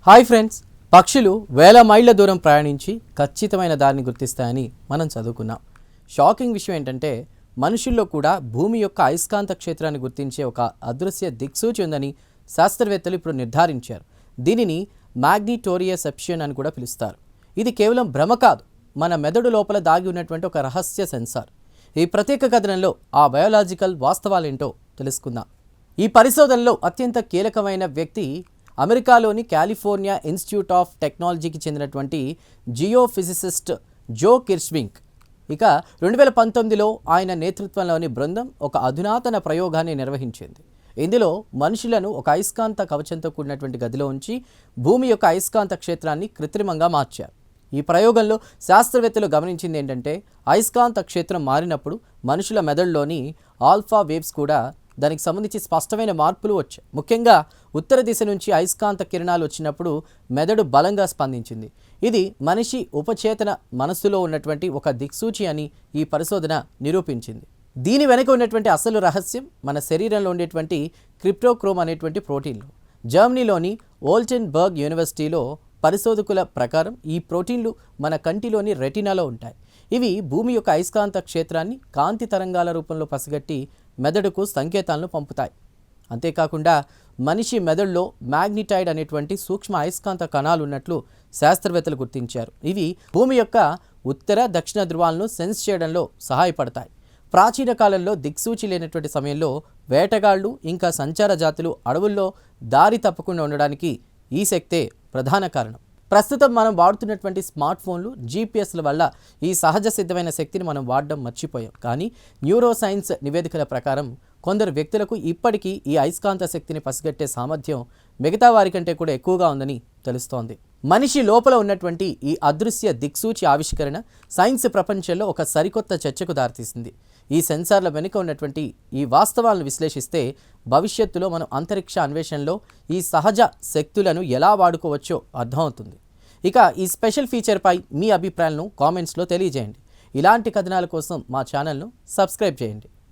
Hi friends, పక్షులు వేల మైళ్ళ దూరం ప్రయాణించి ఖచ్చితమైన దారిని గుర్తిస్తాయని మనం చదువుకున్నాం. షాకింగ్ విషయం ఏంటంటే మనుషుల్లో కూడా భూమి యొక్క అయస్కాంత క్షేత్రాన్ని గుర్తించే ఒక అదృశ్య దిక్సూచి ఉందని శాస్త్రవేత్తలు ఇప్పుడు నిర్ధారించారు. దీనిని మ్యాగ్నిటోరియసెప్షన్ అని కూడా పిలుస్తారు. ఇది కేవలం భ్రమ కాదు, మన మెదడు లోపల దాగి ఉన్నటువంటి ఒక రహస్య సెన్సార్. ఈ ప్రత్యేక కథనంలో ఆ బయోలాజికల్ వాస్తవాలేంటో తెలుసుకుందాం. ఈ పరిశోధనలో అత్యంత కీలకమైన వ్యక్తి అమెరికాలోని కాలిఫోర్నియా ఇన్స్టిట్యూట్ ఆఫ్ టెక్నాలజీకి చెందినటువంటి జియోఫిజిసిస్ట్ జో కిర్ష్వింక్. ఇక 2019లో ఆయన నేతృత్వంలోని బృందం ఒక అధునాతన ప్రయోగాన్ని నిర్వహించింది. ఇందులో మనుషులను ఒక అయస్కాంత కవచంతో కూడినటువంటి గదిలో ఉంచి భూమి యొక్క అయస్కాంత క్షేత్రాన్ని కృత్రిమంగా మార్చారు. ఈ ప్రయోగంలో శాస్త్రవేత్తలు గమనించింది ఏంటంటే అయస్కాంత క్షేత్రం మారినప్పుడు మనుషుల మెదడులోని ఆల్ఫా వేవ్స్ కూడా దానికి సంబంధించి స్పష్టమైన మార్పులు వచ్చాయి. ముఖ్యంగా ఉత్తర దిశ నుంచి అయస్కాంత కిరణాలు వచ్చినప్పుడు మెదడు బలంగా స్పందించింది. ఇది మనిషి ఉపచేతన మనస్సులో ఉన్నటువంటి ఒక దిక్సూచి అని ఈ పరిశోధన నిరూపించింది. దీని వెనుక ఉన్నటువంటి అసలు రహస్యం మన శరీరంలో ఉండేటువంటి క్రిప్టోక్రోమ్ అనేటువంటి ప్రోటీన్లు. జర్మనీలోని ఓల్టెన్బర్గ్ యూనివర్సిటీలో పరిశోధకుల ప్రకారం ఈ ప్రోటీన్లు మన కంటిలోని రెటినాలో ఉంటాయి. ఇవి భూమి యొక్క అయస్కాంత క్షేత్రాన్ని కాంతి తరంగాల రూపంలో పసిగట్టి మెదడుకు సంకేతాలను పంపుతాయి. అంతేకాకుండా మనిషి మెదడులో మ్యాగ్నిటైడ్ అనేటువంటి సూక్ష్మ అయస్కాంత కణాలు ఉన్నట్లు శాస్త్రవేత్తలు గుర్తించారు. ఇవి భూమి యొక్క ఉత్తర దక్షిణ ధృవాలను సెన్స్ చేయడంలో సహాయపడతాయి. ప్రాచీన కాలంలో దిక్సూచి లేనటువంటి సమయంలో వేటగాళ్ళు ఇంకా సంచార జాతులు అడవుల్లో దారి తప్పకుండా ఉండడానికి ఈ శక్తే ప్రధాన కారణం. ప్రస్తుతం మనం వాడుతున్నటువంటి స్మార్ట్ ఫోన్లు, జీపీఎస్ల వల్ల ఈ సహజ సిద్ధమైన శక్తిని మనం వాడడం మర్చిపోయాం. కానీ న్యూరో సైన్స్ నివేదికల ప్రకారం కొందరు వ్యక్తులకు ఇప్పటికీ ఈ అయస్కాంత శక్తిని పసిగట్టే సామర్థ్యం మిగతా వారి కంటే కూడా ఎక్కువగా ఉందని తెలుస్తోంది. మనిషి లోపల ఉన్నటువంటి ఈ అదృశ్య దిక్సూచి ఆవిష్కరణ సైన్స్ ప్రపంచంలో ఒక సరికొత్త చర్చకు దారితీసింది. ఈ సెన్సార్ల వెనుక ఉన్నటువంటి ఈ వాస్తవాలను విశ్లేషిస్తే భవిష్యత్తులో మనం అంతరిక్ష అన్వేషణలో ఈ సహజ శక్తులను ఎలా వాడుకోవచ్చో అర్థమవుతుంది. ఇక ఈ స్పెషల్ ఫీచర్పై మీ అభిప్రాయాలను కామెంట్స్లో తెలియజేయండి. ఇలాంటి కథనాల కోసం మా ఛానల్ను సబ్స్క్రైబ్ చేయండి.